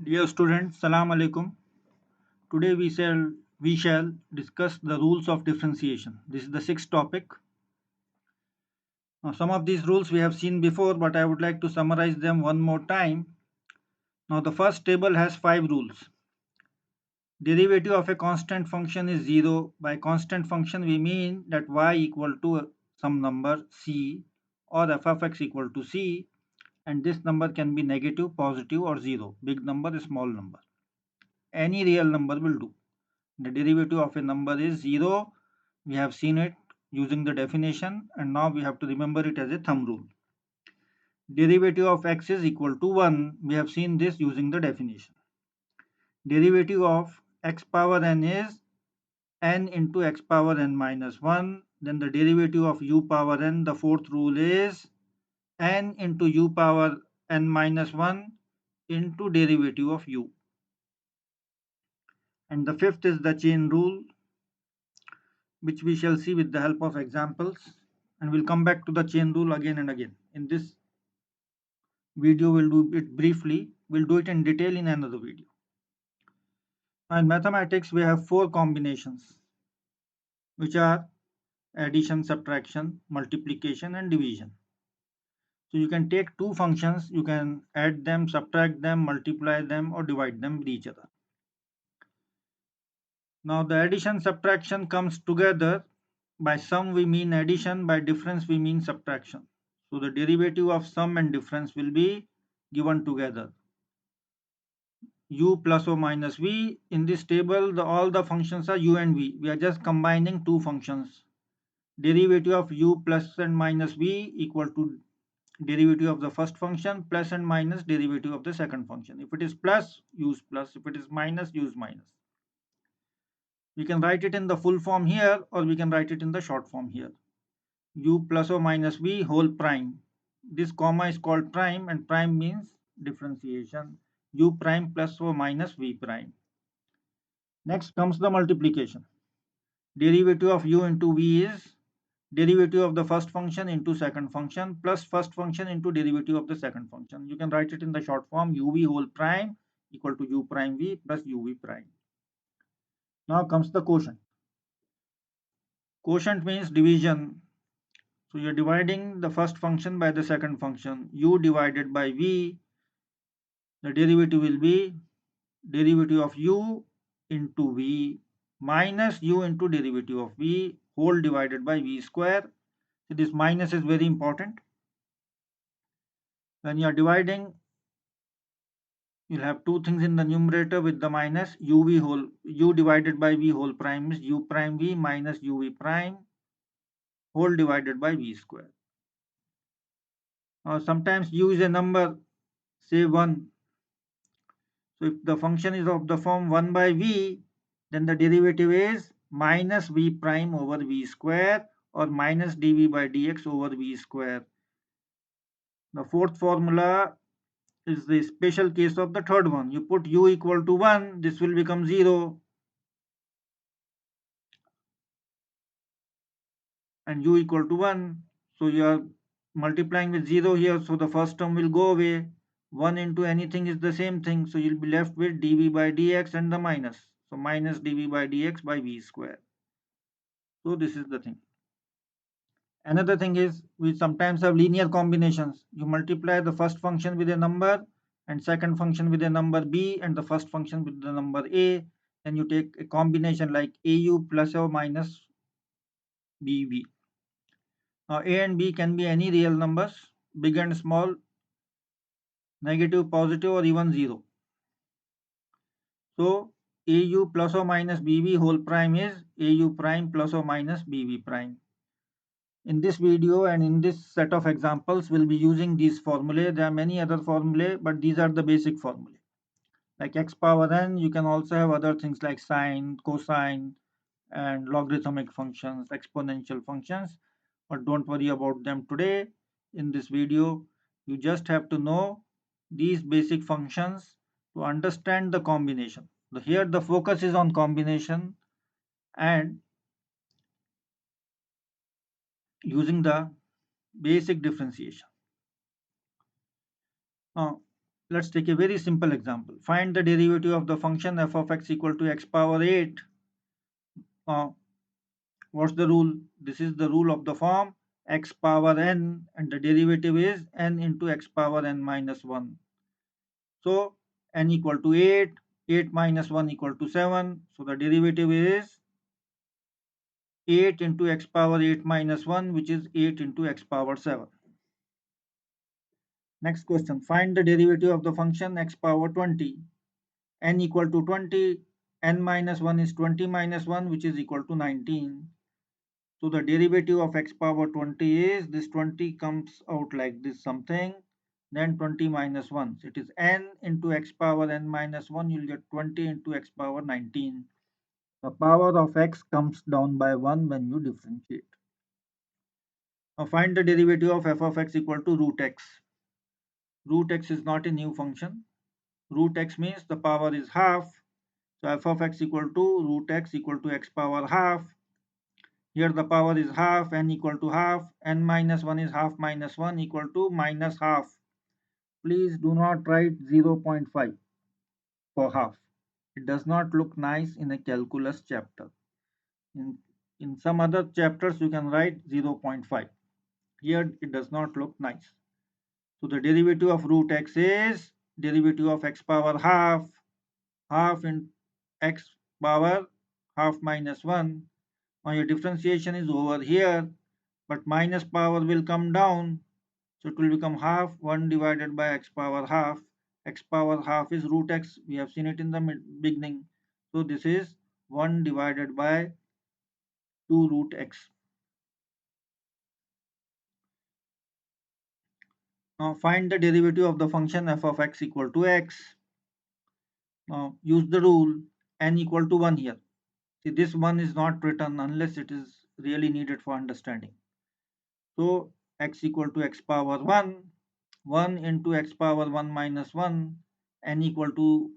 Dear students, Salam Alaikum. Today we shall discuss the rules of differentiation. This is the sixth topic. Now, some of these rules we have seen before, but I would like to summarize them one more time. Now, the first table has 5 rules. Derivative of a constant function is 0. By constant function, we mean that y equal to some number c or f of x equal to c, and this number can be negative, positive, or 0. Big number, small number. Any real number will do. The derivative of a number is 0. We have seen it using the definition, and now we have to remember it as a thumb rule. Derivative of x is equal to 1. We have seen this using the definition. Derivative of x power n is n into x power n minus 1. Then the derivative of u power n, the fourth rule is n into u power n minus 1 into derivative of u. And the fifth is the chain rule, which we shall see with the help of examples, and we'll come back to the chain rule again and again. In this video, we'll do it briefly. We'll do it in detail in another video. In mathematics, we have 4 combinations, which are addition, subtraction, multiplication, and division. So you can take 2 functions, you can add them, subtract them, multiply them, or divide them with each other. Now the addition subtraction comes together. By sum we mean addition, by difference we mean subtraction. So the derivative of sum and difference will be given together. U plus or minus v. In this table, all the functions are u and v. We are just combining 2 functions. Derivative of u plus and minus v equal to derivative of the first function plus and minus derivative of the second function. If it is plus, use plus. If it is minus, use minus. We can write it in the full form here, or we can write it in the short form here. U plus or minus v whole prime. This comma is called prime, and prime means differentiation. U prime plus or minus v prime. Next comes the multiplication. Derivative of u into v is derivative of the first function into second function plus first function into derivative of the second function. You can write it in the short form uv whole prime equal to u prime v plus uv prime. Now comes the quotient. Quotient means division. So you're dividing the first function by the second function. U divided by v, the derivative will be derivative of u into v minus u into derivative of v whole divided by v square. So this minus is very important. When you are dividing, you'll have 2 things in the numerator with the minus. U divided by v whole prime is u prime v minus uv prime whole divided by v square. Sometimes u is a number, say 1. So if the function is of the form 1 by v, then the derivative is minus v prime over v square or minus dv by dx over v square. The fourth formula is the special case of the third one. You put u equal to 1, this will become 0. And u equal to 1. So you are multiplying with 0 here, so the first term will go away. 1 into anything is the same thing, so you'll be left with dv by dx and the minus. So minus dv by dx by v square. So this is the thing. Another thing is we sometimes have linear combinations. You multiply the first function with a number and second function with a number b and the first function with the number a. Then you take a combination like au plus or minus bb. Now a and b can be any real numbers, big and small, negative, positive, or even 0. So au plus or minus bb whole prime is au prime plus or minus bb prime. In this video and in this set of examples, we'll be using these formulae. There are many other formulae, but these are the basic formulae. Like x power n, you can also have other things like sine, cosine, and logarithmic functions, exponential functions, but don't worry about them today. In this video, you just have to know these basic functions to understand the combination. Here the focus is on combination and using the basic differentiation. Now, Let's take a very simple example. Find the derivative of the function f of x equal to x power 8. Uh, what's the rule? This is the rule of the form x power n, and the derivative is n into x power n minus 1. So n equal to 8, 8 minus 1 equal to 7. So the derivative is 8 into x power 8 minus 1, which is 8 into x power 7. Next question, find the derivative of the function x power 20. N equal to 20, n minus 1 is 20 minus 1, which is equal to 19. So the derivative of x power 20 is, this 20 comes out like this something, then 20 minus 1. So it is n into x power n minus 1, you'll get 20 into x power 19. The power of x comes down by 1 when you differentiate. Now find the derivative of f of x equal to root x. Root x is not a new function. Root x means the power is half. So f of x equal to root x equal to x power half. Here the power is half, n equal to half, n minus 1 is half minus 1 equal to minus half. Please do not write 0.5 for half. It does not look nice in a calculus chapter. In, in some other chapters you can write 0.5. Here it does not look nice. So the derivative of root x is derivative of x power half, half in x power half minus 1. Now your differentiation is over here, but minus power will come down. So it will become half 1 divided by x power half. X power half is root x. We have seen it in the beginning. So this is 1 divided by 2 root x. Now find the derivative of the function f of x equal to x. Now use the rule n equal to 1 here. See, this 1 is not written unless it is really needed for understanding. So x equal to x power 1, 1 into x power 1 minus 1, n equal to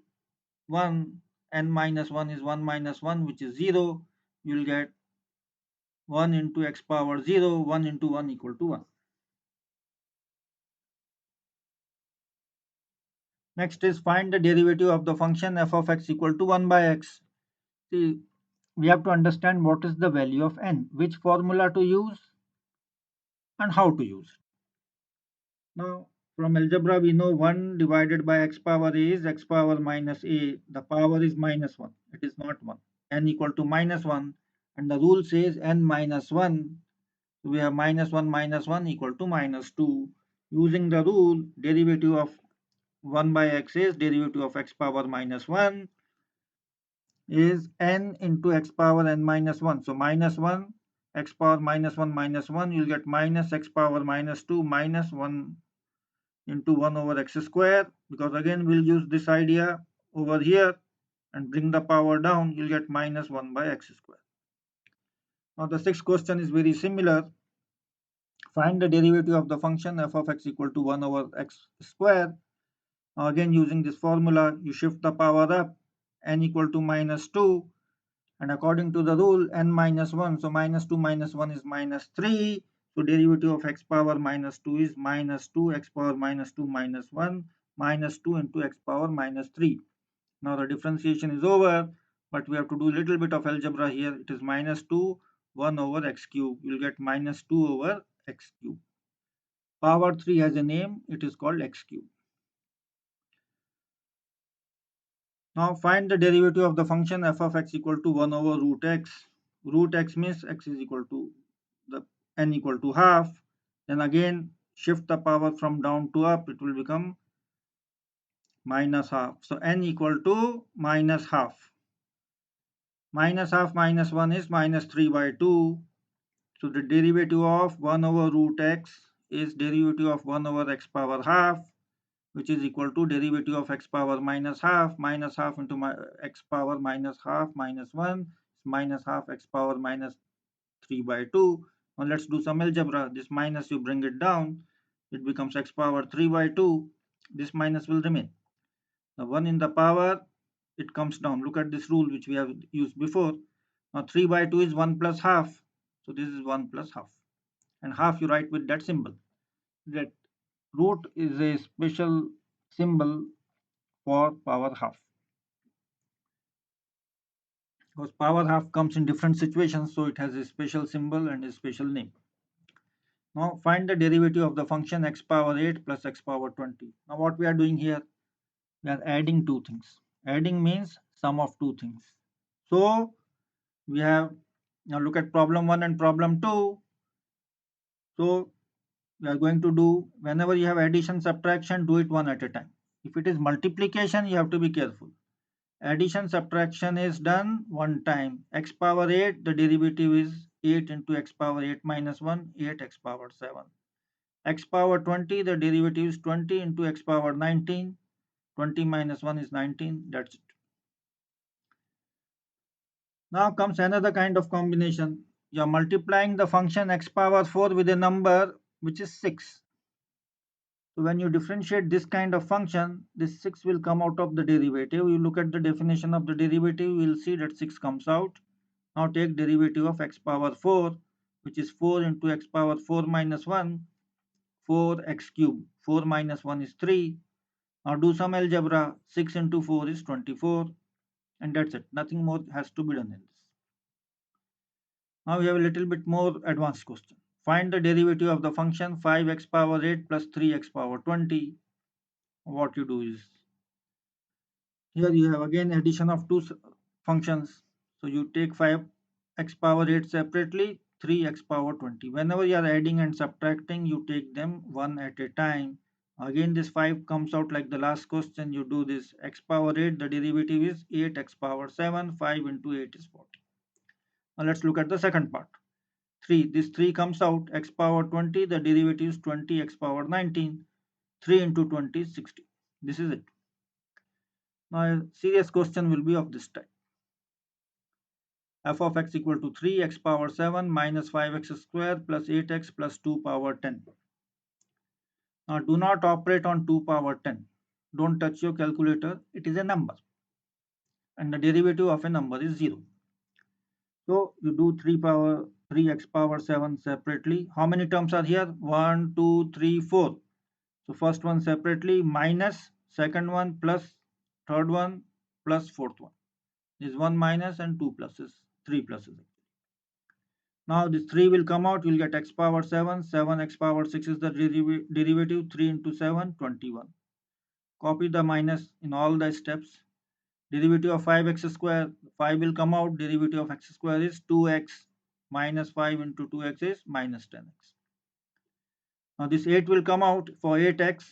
1, n minus 1 is 1 minus 1, which is 0. You will get 1 into x power 0, 1 into 1 equal to 1. Next is find the derivative of the function f of x equal to 1 by x. See, we have to understand what is the value of n, which formula to use, and how to use. Now, from algebra, we know 1 divided by x power a is x power minus a. The power is minus 1. It is not 1. N equal to minus 1. And the rule says n minus 1. So we have minus 1 equal to minus 2. Using the rule, derivative of 1 by x is derivative of x power minus 1 is n into x power n minus 1. So minus 1, x power minus 1, you'll get minus x power minus 2 minus 1 into 1 over x square, because again we'll use this idea over here and bring the power down, you'll get minus 1 by x square. Now the sixth question is very similar. Find the derivative of the function f of x equal to 1 over x square. Now again using this formula, you shift the power up, n equal to minus 2, and according to the rule n minus 1, so minus 2 minus 1 is minus 3. So derivative of x power minus 2 is minus 2 x power minus 2 minus 1 minus 2 into x power minus 3. Now the differentiation is over, but we have to do a little bit of algebra here. It is minus 2 1 over x cube. You'll get minus 2 over x cube. Power 3 has a name, it is called x cube. Now find the derivative of the function f of x equal to 1 over root x. Root x means x is equal to the n equal to half. Then again shift the power from down to up, it will become minus half. So n equal to minus half. Minus half minus 1 is minus 3 by 2. So the derivative of 1 over root x is derivative of 1 over x power half, which is equal to derivative of x power minus half into x power minus half minus 1 minus half x power minus 3 by 2. Now let's do some algebra. This minus you bring it down, it becomes x power 3 by 2. This minus will remain. The 1 in the power, it comes down. Look at this rule which we have used before. Now 3 by 2 is 1 plus half. So this is 1 plus half. And half you write with that symbol. That root is a special symbol for power half, because power half comes in different situations, so it has a special symbol and a special name. Now find the derivative of the function x power 8 plus x power 20. Now what we are doing here, we are adding two things. Adding means sum of two things. So we have, now look at problem 1 and problem 2. So we are going to do, whenever you have addition subtraction, do it one at a time. If it is multiplication, you have to be careful. Addition subtraction is done one time. X power 8, the derivative is 8 into x power 8 minus 1, 8x power 7. X power 20, the derivative is 20 into x power 19. 20 minus 1 is 19. That's it. Now comes another kind of combination. You are multiplying the function x power 4 with a number which is 6. So when you differentiate this kind of function, this 6 will come out of the derivative. You look at the definition of the derivative, you will see that 6 comes out. Now take derivative of x power 4, which is 4 into x power 4 minus 1, 4x cube. 4 minus 1 is 3. Now do some algebra. 6 into 4 is 24. And that's it. Nothing more has to be done in this. Now we have a little bit more advanced question. Find the derivative of the function 5x power 8 plus 3x power 20. What you do is, here you have again addition of two functions. So you take 5x power 8 separately, 3x power 20. Whenever you are adding and subtracting, you take them one at a time. Again this 5 comes out like the last question. You do this x power 8, the derivative is 8x power 7, 5 into 8 is 40. Now let's look at the second part. 3, this 3 comes out, x power 20, the derivative is 20x power 19, 3 into 20 is 60. This is it. Now a serious question will be of this type. F of x equal to 3x power 7 minus 5x square plus 8x plus 2 power 10. Now do not operate on 2 power 10. Don't touch your calculator. It is a number. And the derivative of a number is 0. So you do 3x power 7 separately. How many terms are here? 1, 2, 3, 4. So first one separately minus, second one plus, third one plus, fourth one. This 1 minus and 2 pluses, 3 pluses. Now this 3 will come out, you will get x power 7, 7x power 6 is the derivative, 3 into 7, 21. Copy the minus in all the steps. Derivative of 5x square, 5 will come out, derivative of x square is 2x, minus 5 into 2x is minus 10x. Now this 8 will come out, for 8x,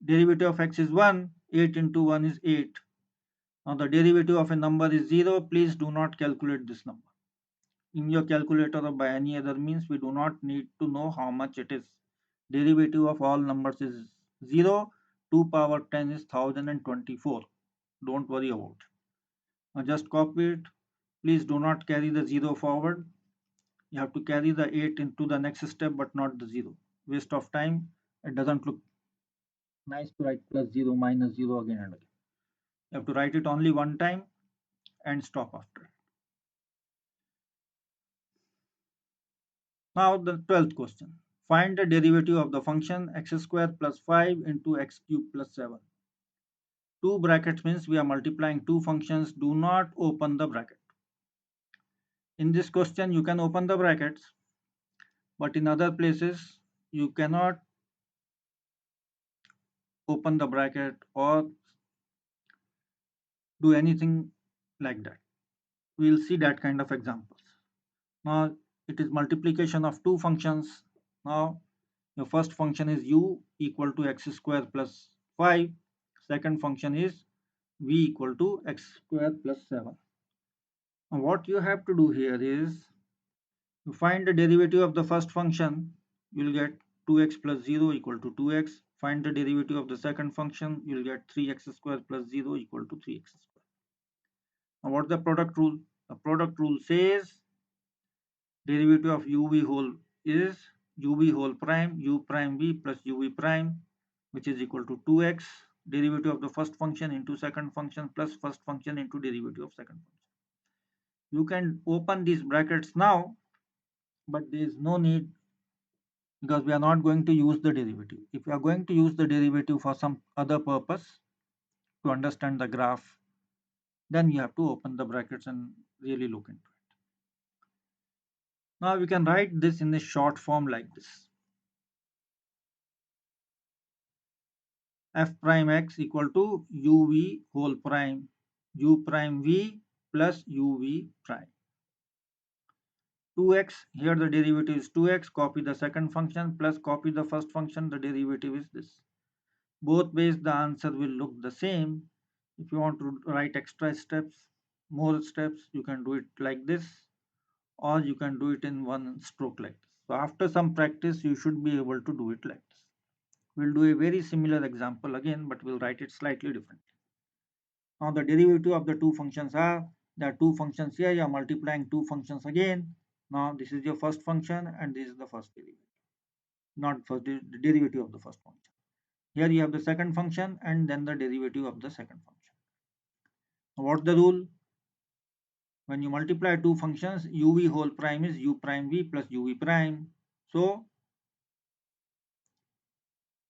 derivative of x is 1, 8 into 1 is 8. Now the derivative of a number is 0, please do not calculate this number. In your calculator or by any other means, we do not need to know how much it is. Derivative of all numbers is 0, 2 power 10 is 1024. Don't worry about it. Now just copy it. Please do not carry the 0 forward. You have to carry the 8 into the next step but not the 0. Waste of time. It doesn't look nice to write plus 0 minus 0 again and again. You have to write it only one time and stop after it. Now the 12th question. Find the derivative of the function x square plus 5 into x cube plus 7. Two brackets means we are multiplying two functions. Do not open the bracket. In this question you can open the brackets, but in other places you cannot open the bracket or do anything like that. We will see that kind of examples. Now it is multiplication of two functions. Now the first function is u equal to x square plus 5. Second function is v equal to x square plus 7. Now what you have to do here is to find the derivative of the first function. You will get 2x plus 0 equal to 2x. Find the derivative of the second function. You will get 3x square plus 0 equal to 3x square. Now what's the product rule? The product rule says derivative of uv whole is uv whole prime u prime v plus uv prime, which is equal to 2x. Derivative of the first function into second function plus first function into derivative of second function. You can open these brackets now, but there is no need because we are not going to use the derivative. If you are going to use the derivative for some other purpose to understand the graph, then you have to open the brackets and really look into it. Now we can write this in a short form like this. F prime x equal to uv whole prime u prime v plus uv prime. 2x, here the derivative is 2x, copy the second function plus copy the first function, the derivative is this. Both ways the answer will look the same. If you want to write extra steps, more steps, you can do it like this, or you can do it in one stroke like this. So after some practice, you should be able to do it like this. We'll do a very similar example again, but we'll write it slightly differently. Now the derivative of the two functions are, there are two functions here, you are multiplying two functions again. Now this is your first function and this is the first derivative, not first the derivative of the first function. Here you have the second function and then the derivative of the second function. Now what's the rule? When you multiply two functions, uv whole prime is u prime v plus uv prime. So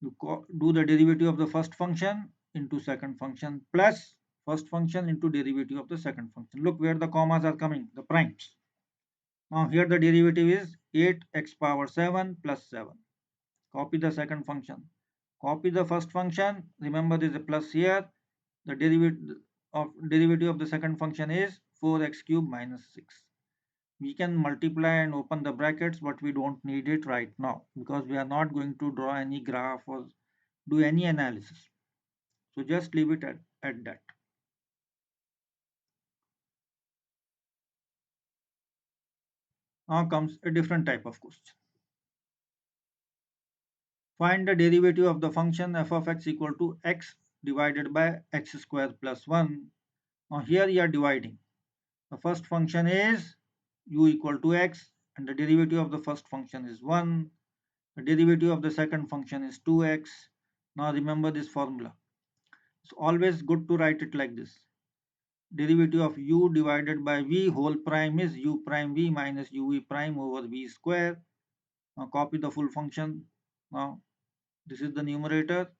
you do the derivative of the first function into second function plus first function into derivative of the second function. Look where the commas are coming, the primes. Now here the derivative is 8x power 7 plus 7. Copy the second function. Copy the first function. Remember there is a plus here. The derivative of the second function is 4x cube minus 6. We can multiply and open the brackets, but we don't need it right now because we are not going to draw any graph or do any analysis. So just leave it at that. Now comes a different type of question. Find the derivative of the function f of x equal to x divided by x square plus 1. Now here you are dividing. The first function is u equal to x and the derivative of the first function is 1. The derivative of the second function is 2x. Now remember this formula. It's always good to write it like this. Derivative of u divided by v whole prime is u prime v minus uv prime over v square. Now copy the full function. Now this is the numerator.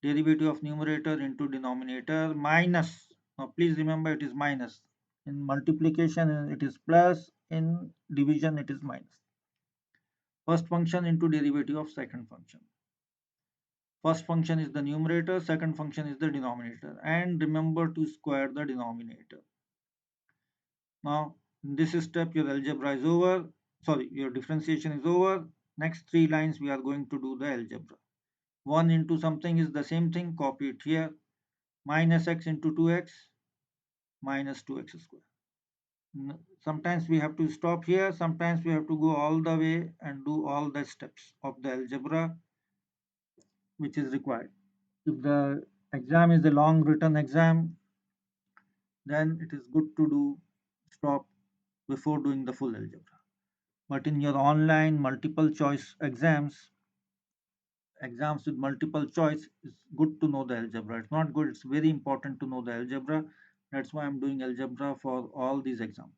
Derivative of numerator into denominator minus. Now please remember it is minus. In multiplication it is plus, in division it is minus. First function into derivative of second function. First function is the numerator, second function is the denominator, and remember to square the denominator. Now in this step your algebra is over, sorry, your differentiation is over. Next three lines we are going to do the algebra. 1 into something is the same thing, copy it here. Minus x into 2x minus 2x square. Sometimes we have to stop here, sometimes we have to go all the way and do all the steps of the algebra which is required. If the exam is a long written exam, then it is good to do stop before doing the full algebra. But in your online multiple choice exams with multiple choice, it's good to know the algebra. It's not good, it's very important to know the algebra. That's why I'm doing algebra for all these examples.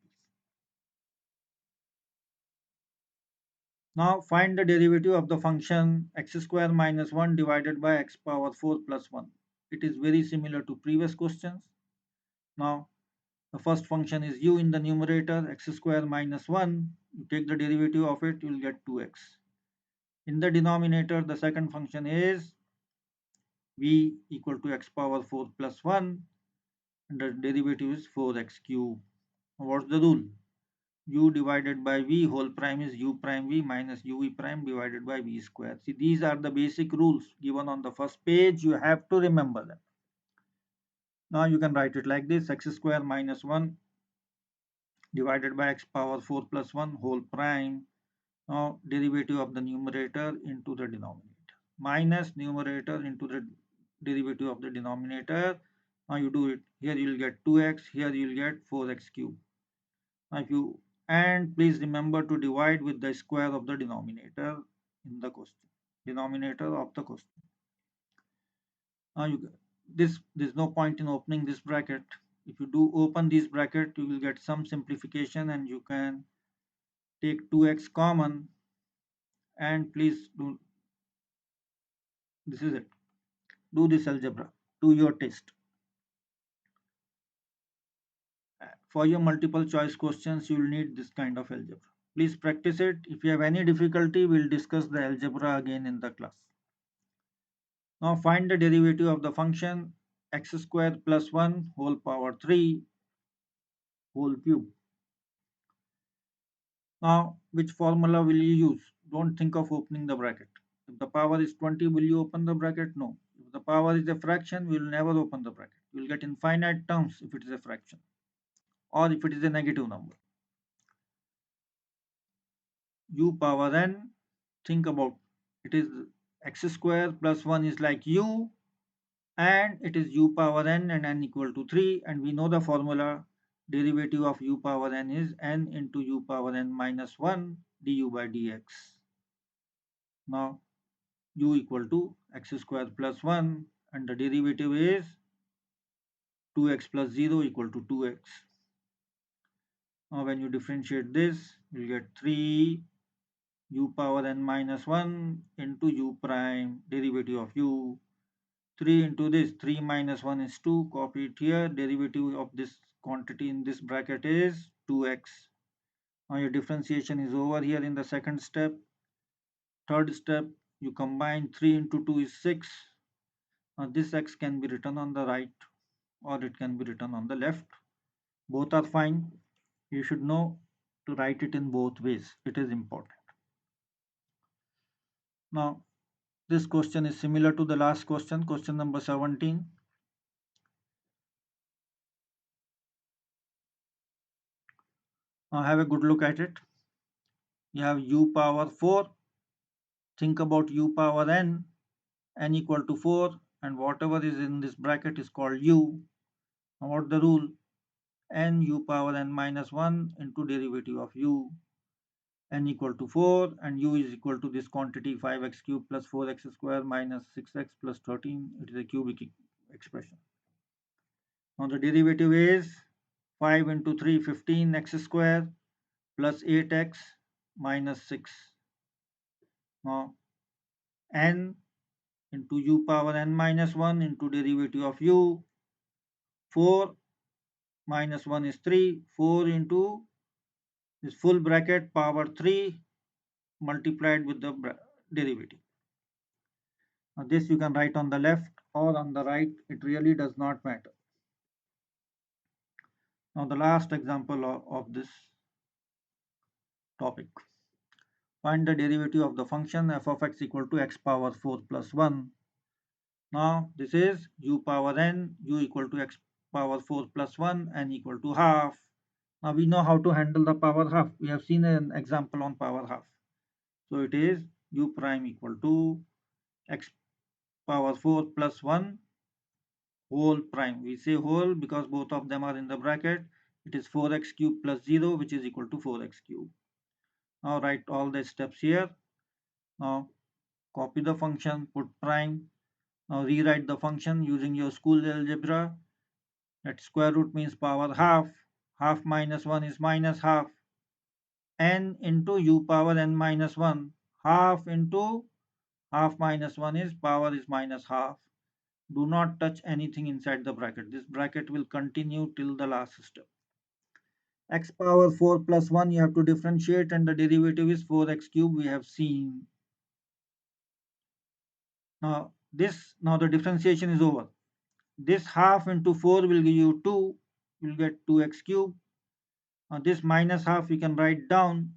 Now find the derivative of the function x square minus 1 divided by x power 4 plus 1. It is very similar to previous questions. Now the first function is u in the numerator, x square minus 1. You take the derivative of it, you will get 2x. In the denominator, the second function is v equal to x power 4 plus 1. And the derivative is 4x cube. What's the rule? U divided by v whole prime is u prime v minus uv prime divided by v square. See, these are the basic rules given on the first page. You have to remember them. Now you can write it like this: x square minus 1 divided by x power 4 plus 1 whole prime. Now derivative of the numerator into the denominator minus numerator into the derivative of the denominator. Now you do it. Here you will get 2x. Here you will get 4x cube. Now if you, and please remember to divide with the square of the denominator in the question. Denominator of the question. Now you, there's no point in opening this bracket. If you do open this bracket, you will get some simplification and you can take 2x common and please do, this is it, do this algebra, do your test. For your multiple choice questions, you will need this kind of algebra. Please practice it. If you have any difficulty, we'll discuss the algebra again in the class. Now find the derivative of the function x square plus 1 whole power 3 whole cube. Now, which formula will you use? Don't think of opening the bracket. If the power is 20, will you open the bracket? No. If the power is a fraction, we will never open the bracket. You will get infinite terms if it is a fraction or if it is a negative number. U power n, think about it, is x square plus 1 is like u, and it is u power n and n equal to 3, and we know the formula derivative of u power n is n into u power n minus 1 du by dx. Now u equal to x square plus 1 and the derivative is 2x plus 0 equal to 2x. Now when you differentiate this, you get 3 u power n minus 1 into u prime derivative of u. 3 into this, 3 minus 1 is 2, copy it here, derivative of this quantity in this bracket is 2x. Now your differentiation is over here in the second step. Third step, you combine 3 into 2 is 6. Now this x can be written on the right or it can be written on the left. Both are fine. You should know to write it in both ways. It is important. Now this question is similar to the last question, question number 17. Now have a good look at it. You have u power 4. Think about u power n equal to 4, and whatever is in this bracket is called u. Now what the rule? N u power n minus 1 into derivative of u, n equal to 4, and u is equal to this quantity 5x cube plus 4x square minus 6x plus 13. It is a cubic expression. Now the derivative is 5 into 3, 15x square plus 8x minus 6. Now n into u power n minus 1 into derivative of u, 4 minus 1 is 3, 4 into this full bracket power 3 multiplied with the derivative. Now this you can write on the left or on the right, it really does not matter. Now the last example of this topic. Find the derivative of the function f of x equal to x power 4 plus 1. Now this is u power n, u equal to x power 4 plus 1, n equal to half. Now we know how to handle the power half. We have seen an example on power half. So it is u prime equal to x power 4 plus 1 whole prime. We say whole because both of them are in the bracket. It is 4x cube plus 0, which is equal to 4x cube. Now write all the steps here. Now copy the function, put prime. Now rewrite the function using your school algebra. That square root means power half. Half minus 1 is minus half. N into u power n minus 1. Half into half minus 1 is power is minus half. Do not touch anything inside the bracket. This bracket will continue till the last step. X power 4 plus 1 you have to differentiate, and the derivative is 4x cube we have seen. Now the differentiation is over. This half into 4 will give you 2, you will get 2x cube. Now this minus half we can write down.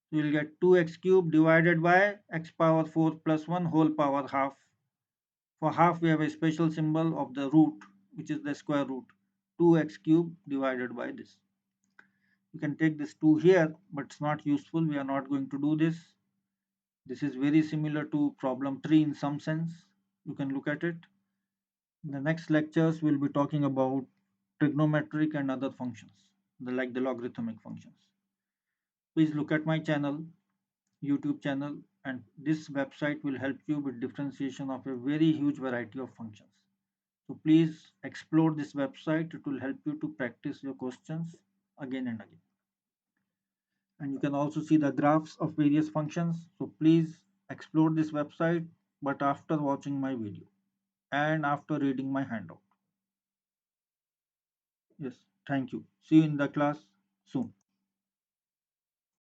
You will get 2x cube divided by x power 4 plus 1 whole power half. For half we have a special symbol of the root, which is the square root. 2x cube divided by this. You can take this 2 here, but it's not useful. We are not going to do this. This is very similar to problem 3 in some sense. You can look at it. In the next lectures, we'll be talking about trigonometric and other functions, like the logarithmic functions. Please look at my channel, YouTube channel, and this website will help you with differentiation of a very huge variety of functions. So please explore this website. It will help you to practice your questions again and again. and you can also see the graphs of various functions. So please explore this website, but after watching my video and after reading my handout. Yes, thank you. See you in the class soon.